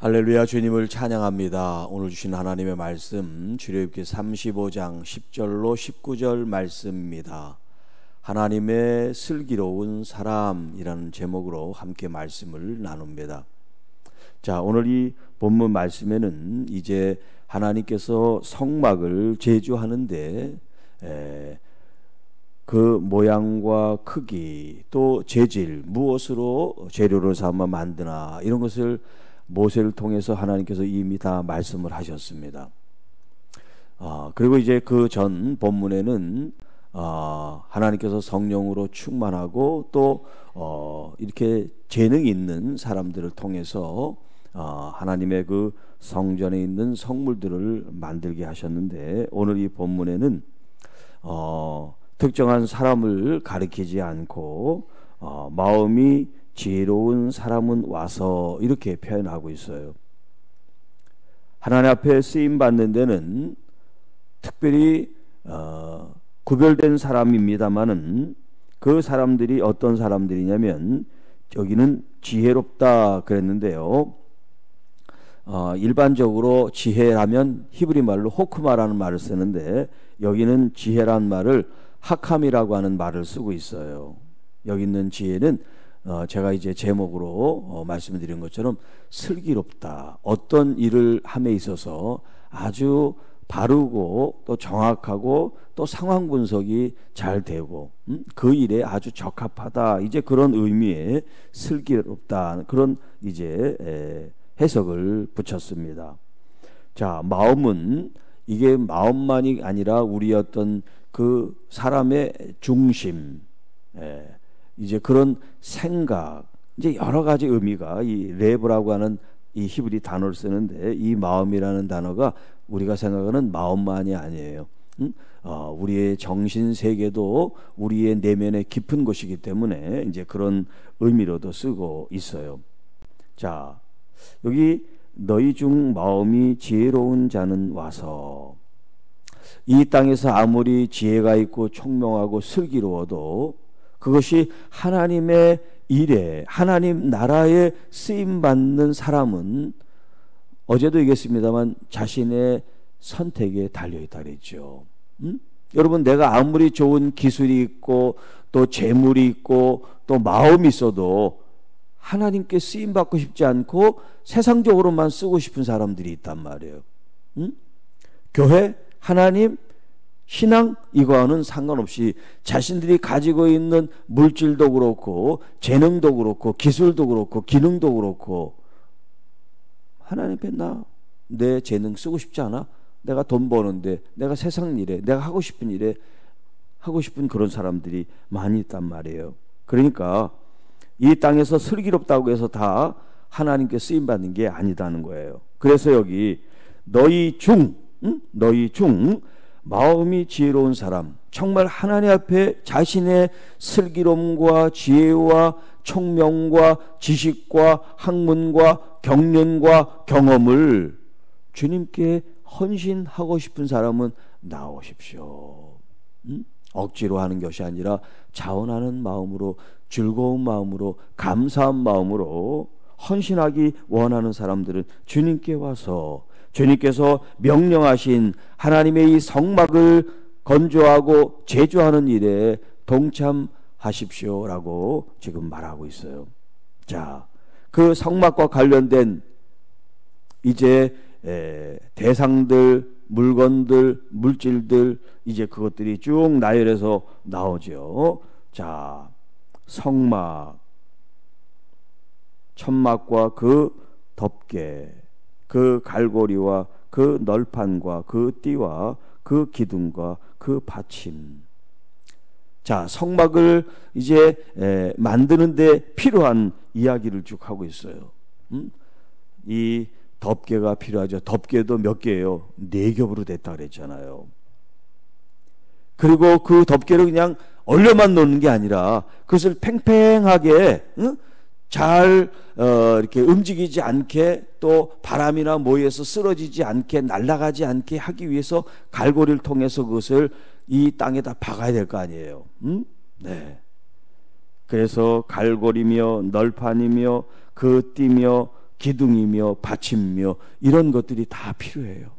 할렐루야. 주님을 찬양합니다. 오늘 주신 하나님의 말씀 출애굽기 35장 10절로 19절 말씀입니다. 하나님의 슬기로운 사람이라는 제목으로 함께 말씀을 나눕니다. 자, 오늘 이 본문 말씀에는 이제 하나님께서 성막을 제주하는데 그 모양과 크기 또 재질, 무엇으로 재료를 삼아 만드나 이런 것을 모세를 통해서 하나님께서 이미 다 말씀을 하셨습니다. 그리고 이제 그 전 본문에는 하나님께서 성령으로 충만하고 또 이렇게 재능이 있는 사람들을 통해서 하나님의 그 성전에 있는 성물들을 만들게 하셨는데, 오늘 이 본문에는 특정한 사람을 가리키지 않고 마음이 지혜로운 사람은 와서 이렇게 표현하고 있어요. 하나님 앞에 쓰임 받는 데는 특별히 구별된 사람입니다만은 그 사람들이 어떤 사람들이냐면, 여기는 지혜롭다 그랬는데요. 일반적으로 지혜라면 히브리 말로 호크마라는 말을 쓰는데, 여기는 지혜란 말을 하캄이라고 하는 말을 쓰고 있어요. 여기 있는 지혜는 제가 이제 제목으로 말씀드린 것처럼 슬기롭다, 어떤 일을 함에 있어서 아주 바르고 또 정확하고 또 상황 분석이 잘 되고 그 일에 아주 적합하다, 이제 그런 의미의 슬기롭다, 그런 이제 해석을 붙였습니다. 자, 마음은 이게 마음만이 아니라 우리 어떤 그 사람의 중심, 이제 그런 생각, 이제 여러 가지 의미가, 이 레브라고 하는 이 히브리 단어를 쓰는데, 이 마음이라는 단어가 우리가 생각하는 마음만이 아니에요. 우리의 정신 세계도 우리의 내면의 깊은 곳이기 때문에 이제 그런 의미로도 쓰고 있어요. 자, 여기 너희 중 마음이 지혜로운 자는 와서, 이 땅에서 아무리 지혜가 있고 총명하고 슬기로워도 그것이 하나님의 일에, 하나님 나라에 쓰임받는 사람은, 어제도 얘기했습니다만, 자신의 선택에 달려있다 그랬죠. 여러분, 내가 아무리 좋은 기술이 있고 또 재물이 있고 또 마음이 있어도 하나님께 쓰임받고 싶지 않고 세상적으로만 쓰고 싶은 사람들이 있단 말이에요. 교회, 하나님, 신앙, 이거와는 상관없이 자신들이 가지고 있는 물질도 그렇고 재능도 그렇고 기술도 그렇고 기능도 그렇고, 하나님 앞에 내 재능 쓰고 싶지 않아? 내가 돈 버는데, 내가 세상 일에, 내가 하고 싶은 일에 하고 싶은 그런 사람들이 많이 있단 말이에요. 그러니까 이 땅에서 슬기롭다고 해서 다 하나님께 쓰임받는 게 아니다는 거예요. 그래서 여기 너희 중 마음이 지혜로운 사람, 정말 하나님 앞에 자신의 슬기로움과 지혜와 총명과 지식과 학문과 경륜과 경험을 주님께 헌신하고 싶은 사람은 나오십시오. 억지로 하는 것이 아니라 자원하는 마음으로, 즐거운 마음으로, 감사한 마음으로 헌신하기 원하는 사람들은 주님께 와서 주님께서 명령하신 하나님의 이 성막을 건조하고 제조하는 일에 동참하십시오라고 지금 말하고 있어요. 자, 그 성막과 관련된 이제 대상들, 물건들, 물질들, 이제 그것들이 쭉 나열해서 나오죠. 자, 성막, 천막과 그 덮개, 그 갈고리와 그 널판과 그 띠와 그 기둥과 그 받침. 자, 성막을 이제 만드는데 필요한 이야기를 쭉 하고 있어요. 이 덮개가 필요하죠. 덮개도 몇 개예요? 4겹으로 됐다 그랬잖아요. 그리고 그 덮개를 그냥 얼려만 놓는 게 아니라 그것을 팽팽하게 잘 이렇게 움직이지 않게, 또 바람이나 모여서 쓰러지지 않게, 날아가지 않게 하기 위해서 갈고리를 통해서 그것을 이 땅에다 박아야 될 거 아니에요. 네. 그래서 갈고리며 널판이며 그 띠며 기둥이며 받침이며 이런 것들이 다 필요해요.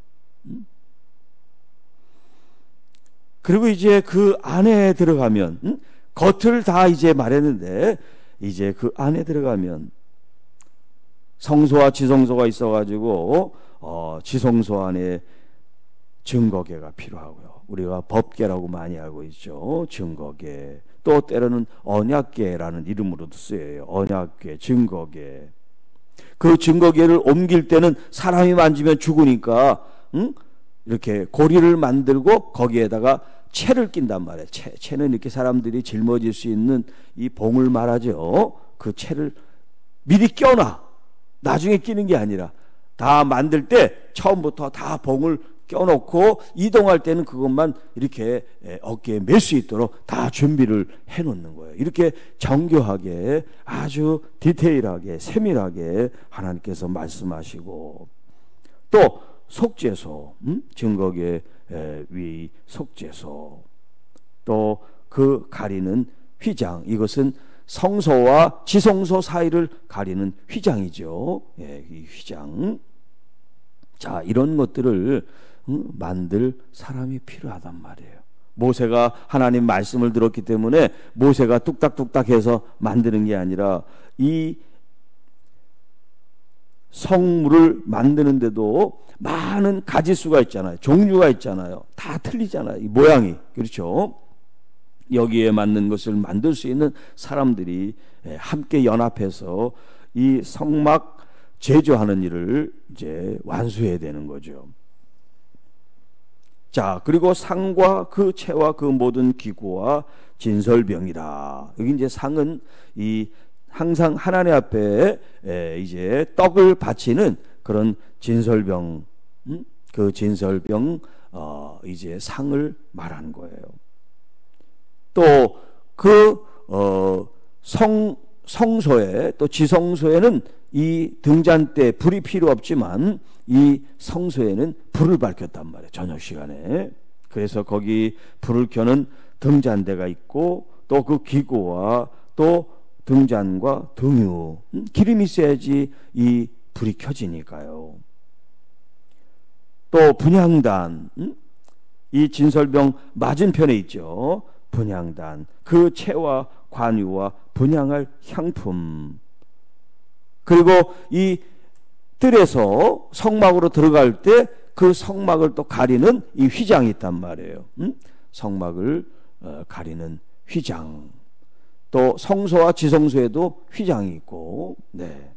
그리고 이제 그 안에 들어가면 겉을 다 이제 말했는데 이제 그 안에 들어가면 성소와 지성소가 있어가지고 지성소 안에 증거궤가 필요하고요. 우리가 법궤라고 많이 알고 있죠. 증거궤, 또 때로는 언약궤라는 이름으로도 쓰여요. 언약궤, 증거궤. 그 증거궤를 옮길 때는 사람이 만지면 죽으니까 이렇게 고리를 만들고 거기에다가 채를 낀단 말이에요. 채는 이렇게 사람들이 짊어질 수 있는 이 봉을 말하죠. 그 채를 미리 껴놔. 나중에 끼는 게 아니라 다 만들 때 처음부터 다 봉을 껴놓고 이동할 때는 그것만 이렇게 어깨에 맬 수 있도록 다 준비를 해놓는 거예요. 이렇게 정교하게 아주 디테일하게 세밀하게 하나님께서 말씀하시고, 또 속죄소, 증거궤 위 속죄소, 또 그 가리는 휘장, 이것은 성소와 지성소 사이를 가리는 휘장이죠. 이 휘장. 자, 이런 것들을 만들 사람이 필요하단 말이에요. 모세가 하나님 말씀을 들었기 때문에 모세가 뚝딱뚝딱 해서 만드는 게 아니라 이 성물을 만드는데도 많은 가지수가 있잖아요. 종류가 있잖아요. 다 틀리잖아요. 이 모양이. 그렇죠? 여기에 맞는 것을 만들 수 있는 사람들이 함께 연합해서 이 성막 제조하는 일을 이제 완수해야 되는 거죠. 자, 그리고 상과 그 채와 그 모든 기구와 진설병이라. 여기 이제 상은 이 항상 하나님 앞에 이제 떡을 바치는 그런 진설병, 그 진설병 이제 상을 말하는 거예요. 또 그 성소에, 또 지성소에는 이 등잔 때 불이 필요 없지만 이 성소에는 불을 밝혔단 말이에요. 저녁 시간에. 그래서 거기 불을 켜는 등잔대가 있고, 또 그 기구와 또 등잔과 등유, 기름이 있어야지 이 불이 켜지니까요. 또 분향단, 이 진설병 맞은편에 있죠. 분향단, 그 채와 관유와 분향할 향품, 그리고 이 뜰에서 성막으로 들어갈 때 그 성막을 또 가리는 이 휘장이 있단 말이에요. 성막을 가리는 휘장. 또 성소와 지성소에도 휘장이 있고, 네.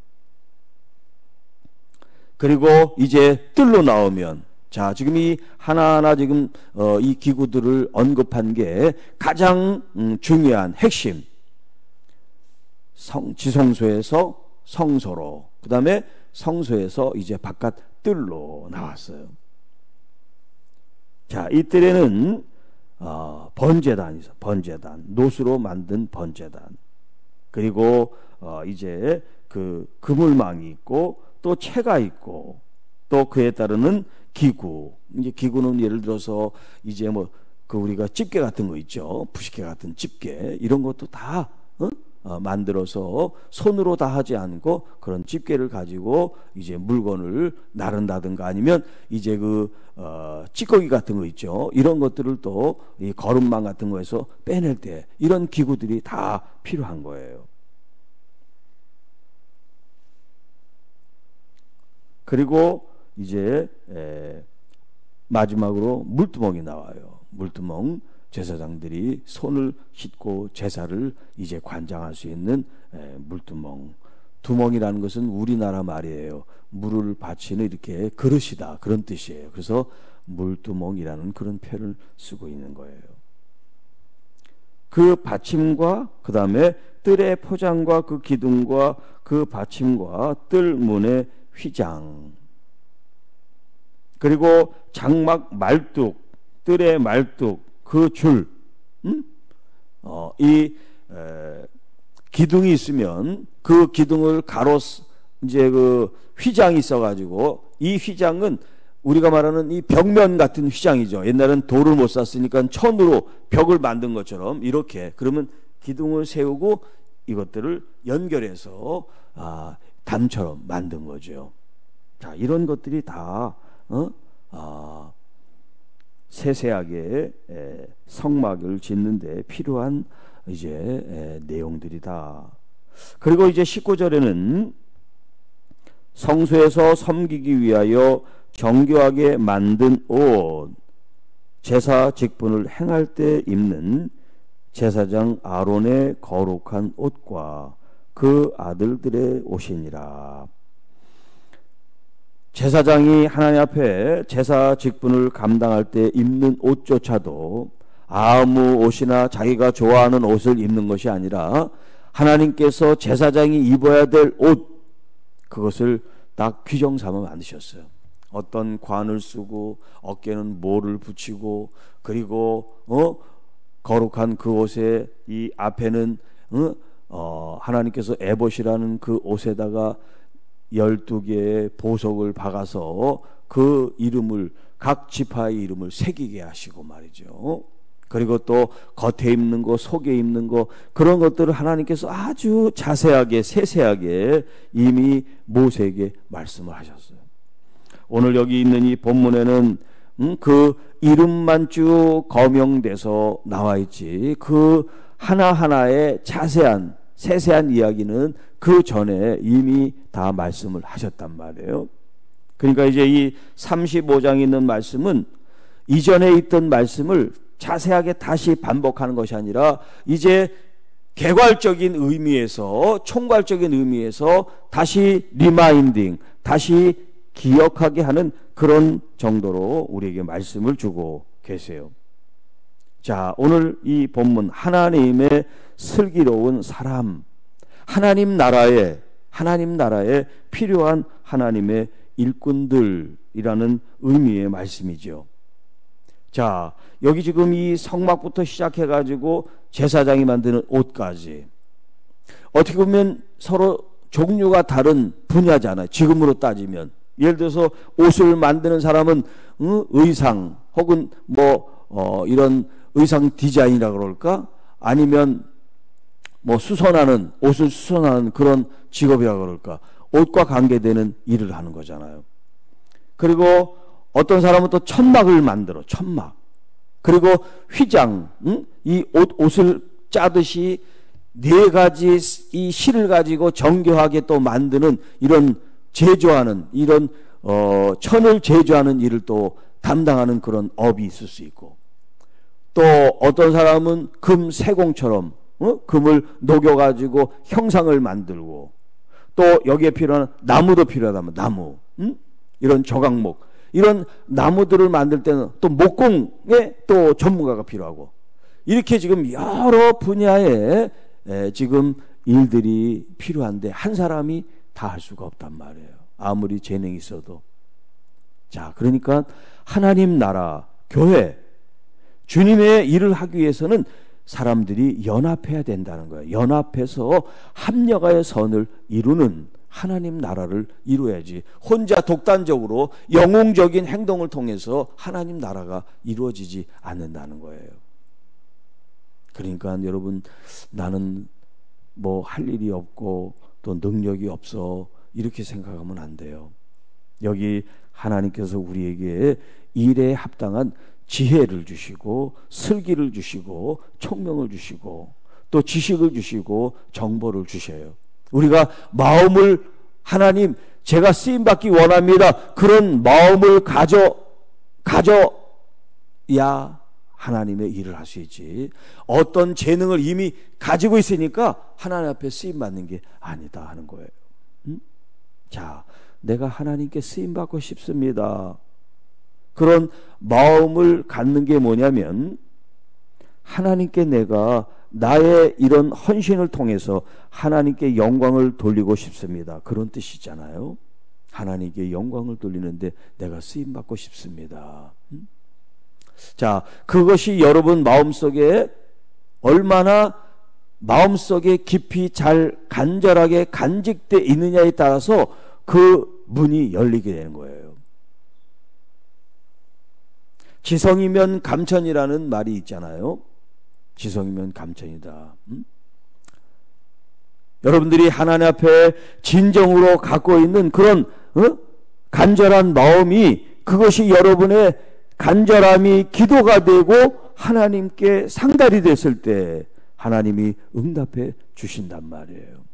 그리고 이제 뜰로 나오면, 자, 지금 이 하나하나 지금 이 기구들을 언급한 게 가장 중요한 핵심. 지성소에서 성소로, 그 다음에 성소에서 이제 바깥 뜰로 나왔어요. 자, 이 뜰에는 번제단이 있어. 번제단, 노수로 만든 번제단. 그리고 이제 그 그물망이 있고, 또 채가 있고, 또 그에 따르는 기구. 이제 기구는 예를 들어서 이제 뭐 그 우리가 집게 같은 거 있죠. 부싯개 같은 집게, 이런 것도 다 만들어서 손으로 다 하지 않고 그런 집게를 가지고 이제 물건을 나른다든가, 아니면 이제 그 찌꺼기 같은 거 있죠. 이런 것들을 또 이 거름망 같은 거에서 빼낼 때 이런 기구들이 다 필요한 거예요. 그리고 이제 마지막으로 물두멍이 나와요. 물두멍, 제사장들이 손을 씻고 제사를 이제 관장할 수 있는 물두멍. 두멍이라는 것은 우리나라 말이에요. 물을 바치는 이렇게 그릇이다, 그런 뜻이에요. 그래서 물두멍이라는 그런 표현을 쓰고 있는 거예요. 그 받침과 그 다음에 뜰의 포장과 그 기둥과 그 받침과 뜰 문의 휘장, 그리고 장막 말뚝, 뜰의 말뚝, 그 줄, 이 기둥이 있으면 그 기둥을 가로 이제 그 휘장이 있어가지고, 이 휘장은 우리가 말하는 이 벽면 같은 휘장이죠. 옛날엔 돌을 못 샀으니까 천으로 벽을 만든 것처럼 이렇게, 그러면 기둥을 세우고 이것들을 연결해서 담처럼 만든 거죠. 자, 이런 것들이 다 세세하게 성막을 짓는데 필요한 이제 내용들이다. 그리고 이제 19절에는 성소에서 섬기기 위하여 정교하게 만든 옷, 제사 직분을 행할 때 입는 제사장 아론의 거룩한 옷과 그 아들들의 옷이니라. 제사장이 하나님 앞에 제사 직분을 감당할 때 입는 옷조차도 아무 옷이나 자기가 좋아하는 옷을 입는 것이 아니라 하나님께서 제사장이 입어야 될 옷, 그것을 딱 규정 삼아 만드셨어요. 어떤 관을 쓰고 어깨는 모를 붙이고, 그리고 거룩한 그 옷에 이 앞에는 하나님께서 에봇이라는 그 옷에다가 12개의 보석을 박아서 그 이름을, 각 지파의 이름을 새기게 하시고 말이죠. 그리고 또 겉에 입는 거, 속에 입는 거, 그런 것들을 하나님께서 아주 자세하게 세세하게 이미 모세에게 말씀을 하셨어요. 오늘 여기 있는 이 본문에는 그 이름만 쭉 거명돼서 나와 있지, 그 하나하나의 자세한 세세한 이야기는 그 전에 이미 다 말씀을 하셨단 말이에요. 그러니까 이제 이 35장에 있는 말씀은 이전에 있던 말씀을 자세하게 다시 반복하는 것이 아니라 이제 개괄적인 의미에서, 총괄적인 의미에서 다시 리마인딩, 다시 기억하게 하는 그런 정도로 우리에게 말씀을 주고 계세요. 자, 오늘 이 본문 하나님의 슬기로운 사람, 하나님 나라에 필요한 하나님의 일꾼들이라는 의미의 말씀이죠. 자, 여기 지금 이 성막부터 시작해가지고 제사장이 만드는 옷까지 어떻게 보면 서로 종류가 다른 분야잖아요. 지금으로 따지면 예를 들어서 옷을 만드는 사람은 의상 혹은 이런 의상 디자인이라 그럴까? 아니면 수선하는, 옷을 수선하는 그런 직업이라 그럴까? 옷과 관계되는 일을 하는 거잖아요. 그리고 어떤 사람은 또 천막을 만들어, 천막. 그리고 휘장, 이 옷을 짜듯이 4가지 이 실을 가지고 정교하게 또 만드는 이런 제조하는, 이런 천을 제조하는 일을 또 담당하는 그런 업이 있을 수 있고, 또 어떤 사람은 금 세공처럼 금을 녹여가지고 형상을 만들고, 또 여기에 필요한 나무도 필요하다면 나무, 이런 조각목, 이런 나무들을 만들 때는 또 목공에 또 전문가가 필요하고, 이렇게 지금 여러 분야에 지금 일들이 필요한데 한 사람이 다 할 수가 없단 말이에요. 아무리 재능이 있어도. 자, 그러니까 하나님 나라, 교회, 주님의 일을 하기 위해서는 사람들이 연합해야 된다는 거예요. 연합해서 합력하여 선을 이루는 하나님 나라를 이루어야지, 혼자 독단적으로 영웅적인 행동을 통해서 하나님 나라가 이루어지지 않는다는 거예요. 그러니까 여러분, 나는 할 일이 없고 또 능력이 없어, 이렇게 생각하면 안 돼요. 여기 하나님께서 우리에게 일에 합당한 지혜를 주시고 슬기를 주시고 총명을 주시고 또 지식을 주시고 정보를 주셔요. 우리가 마음을, 하나님 제가 쓰임받기 원합니다, 그런 마음을 가져야 하나님의 일을 할 수 있지, 어떤 재능을 이미 가지고 있으니까 하나님 앞에 쓰임받는 게 아니다 하는 거예요. 자, 내가 하나님께 쓰임받고 싶습니다, 그런 마음을 갖는 게 뭐냐면, 하나님께 내가 나의 이런 헌신을 통해서 하나님께 영광을 돌리고 싶습니다, 그런 뜻이잖아요. 하나님께 영광을 돌리는데 내가 쓰임받고 싶습니다. 자, 그것이 여러분 마음속에 얼마나 마음속에 깊이 잘 간절하게 간직되어 있느냐에 따라서 그 문이 열리게 되는 거예요. 지성이면 감천이라는 말이 있잖아요. 지성이면 감천이다. 여러분들이 하나님 앞에 진정으로 갖고 있는 그런 간절한 마음이, 그것이 여러분의 간절함이 기도가 되고 하나님께 상달이 됐을 때 하나님이 응답해 주신단 말이에요.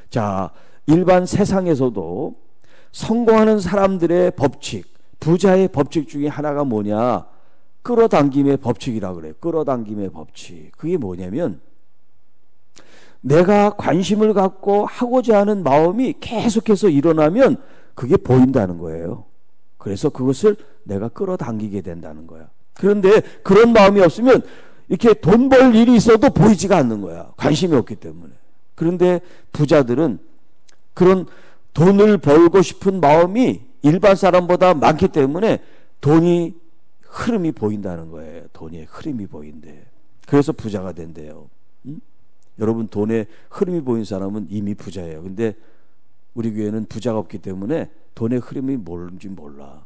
자, 일반 세상에서도 성공하는 사람들의 법칙, 부자의 법칙 중에 하나가 뭐냐? 끌어당김의 법칙이라고 그래요. 끌어당김의 법칙. 그게 뭐냐면, 내가 관심을 갖고 하고자 하는 마음이 계속해서 일어나면 그게 보인다는 거예요. 그래서 그것을 내가 끌어당기게 된다는 거야. 그런데 그런 마음이 없으면 이렇게 돈 벌 일이 있어도 보이지가 않는 거야. 관심이 없기 때문에. 그런데 부자들은 그런 돈을 벌고 싶은 마음이 일반 사람보다 많기 때문에 돈이 흐름이 보인다는 거예요. 돈의 흐름이 보인대. 그래서 부자가 된대요. 여러분, 돈의 흐름이 보인 사람은 이미 부자예요. 근데 우리 교회는 부자가 없기 때문에 돈의 흐름이 뭔지 몰라.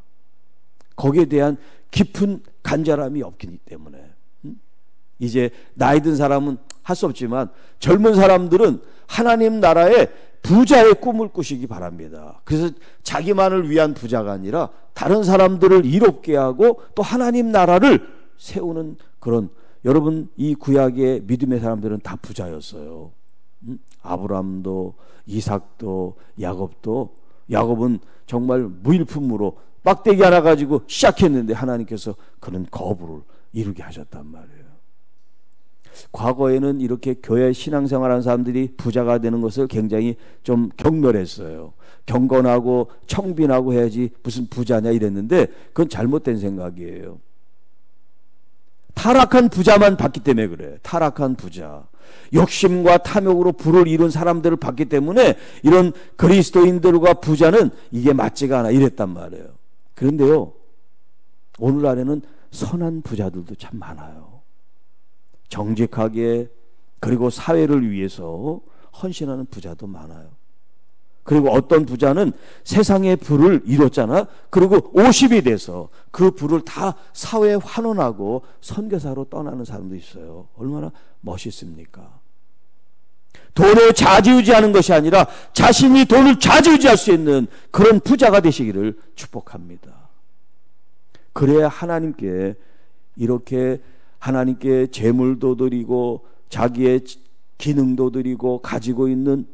거기에 대한 깊은 간절함이 없기 때문에. 이제 나이 든 사람은 할 수 없지만 젊은 사람들은 하나님 나라의 부자의 꿈을 꾸시기 바랍니다. 그래서 자기만을 위한 부자가 아니라 다른 사람들을 이롭게 하고 또 하나님 나라를 세우는 그런, 여러분, 이 구약의 믿음의 사람들은 다 부자였어요. 아브라함도 이삭도 야곱도, 야곱은 정말 무일품으로 막대기 하나 가지고 시작했는데 하나님께서 그런 거부를 이루게 하셨단 말이에요. 과거에는 이렇게 교회 신앙생활하는 사람들이 부자가 되는 것을 굉장히 좀 경멸했어요. 경건하고 청빈하고 해야지 무슨 부자냐 이랬는데 그건 잘못된 생각이에요. 타락한 부자만 봤기 때문에 그래. 타락한 부자, 욕심과 탐욕으로 부를 이룬 사람들을 봤기 때문에 이런 그리스도인들과 부자는 이게 맞지가 않아 이랬단 말이에요. 그런데요, 오늘날에는 선한 부자들도 참 많아요. 정직하게, 그리고 사회를 위해서 헌신하는 부자도 많아요. 그리고 어떤 부자는 세상의 부를 이뤘잖아. 그리고 50이 돼서 그 부를 다 사회에 환원하고 선교사로 떠나는 사람도 있어요. 얼마나 멋있습니까? 돈을 좌지우지하는 것이 아니라 자신이 돈을 좌지우지할 수 있는 그런 부자가 되시기를 축복합니다. 그래야 하나님께 이렇게 하나님께 재물도 드리고 자기의 기능도 드리고 가지고 있는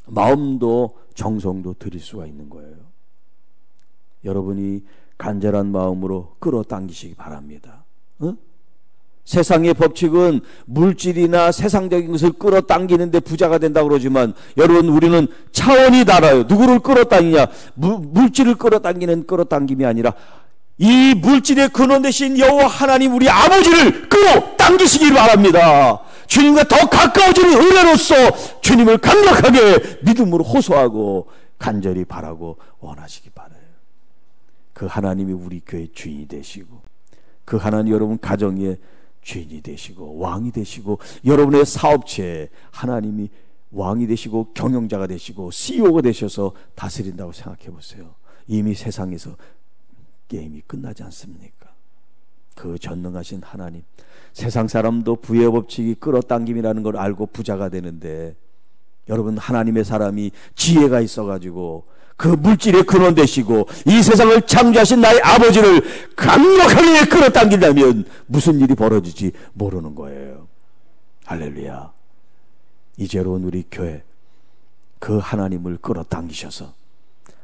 마음도 정성도 드릴 수가 있는 거예요. 여러분이 간절한 마음으로 끌어당기시기 바랍니다. 세상의 법칙은 물질이나 세상적인 것을 끌어당기는데 부자가 된다고 그러지만, 여러분, 우리는 차원이 달라요. 누구를 끌어당기냐? 물질을 끌어당기는 끌어당김이 아니라 이 물질의 근원 되신 여호와 하나님 우리 아버지를 끌어당기시길 바랍니다. 주님과 더 가까워지는 은혜로서 주님을 강력하게 믿음으로 호소하고 간절히 바라고 원하시기 바라요. 그 하나님이 우리 교회 주인이 되시고, 그 하나님 여러분 가정의 주인이 되시고 왕이 되시고, 여러분의 사업체에 하나님이 왕이 되시고 경영자가 되시고 CEO가 되셔서 다스린다고 생각해 보세요. 이미 세상에서 게임이 끝나지 않습니까? 그 전능하신 하나님, 세상 사람도 부의 법칙이 끌어당김이라는 걸 알고 부자가 되는데, 여러분, 하나님의 사람이 지혜가 있어가지고 그 물질의 근원 되시고 이 세상을 창조하신 나의 아버지를 강력하게 끌어당긴다면 무슨 일이 벌어질지 모르는 거예요. 할렐루야. 이제로운 우리 교회, 그 하나님을 끌어당기셔서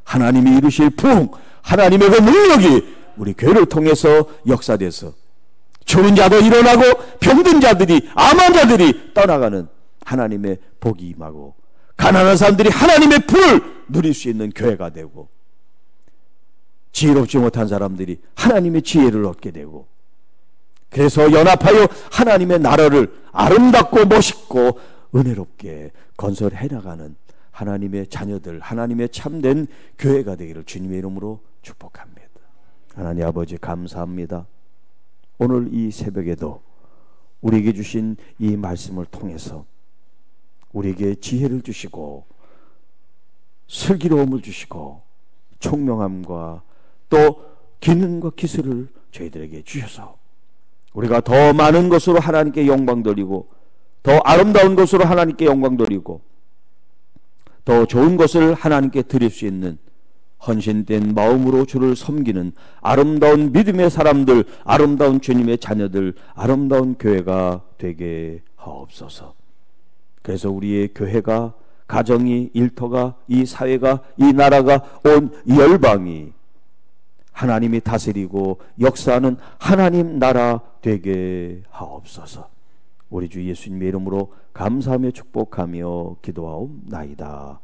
하나님이 이루실 부흥, 하나님의 그 능력이 우리 교회를 통해서 역사돼서 죽은 자도 일어나고 병든 자들이, 암한 자들이 떠나가는 하나님의 복이 임하고, 가난한 사람들이 하나님의 불을 누릴 수 있는 교회가 되고, 지혜롭지 못한 사람들이 하나님의 지혜를 얻게 되고, 그래서 연합하여 하나님의 나라를 아름답고 멋있고 은혜롭게 건설해 나가는 하나님의 자녀들, 하나님의 참된 교회가 되기를 주님의 이름으로 축복합니다. 하나님 아버지, 감사합니다. 오늘 이 새벽에도 우리에게 주신 이 말씀을 통해서 우리에게 지혜를 주시고 슬기로움을 주시고 총명함과 또 기능과 기술을 저희들에게 주셔서 우리가 더 많은 것으로 하나님께 영광 돌리고 더 아름다운 것으로 하나님께 영광 돌리고 더 좋은 것을 하나님께 드릴 수 있는 헌신된 마음으로 주를 섬기는 아름다운 믿음의 사람들, 아름다운 주님의 자녀들, 아름다운 교회가 되게 하옵소서. 그래서 우리의 교회가, 가정이, 일터가, 이 사회가, 이 나라가, 온 열방이 하나님이 다스리고 역사하는 하나님 나라 되게 하옵소서. 우리 주 예수님의 이름으로 감사하며 축복하며 기도하옵나이다.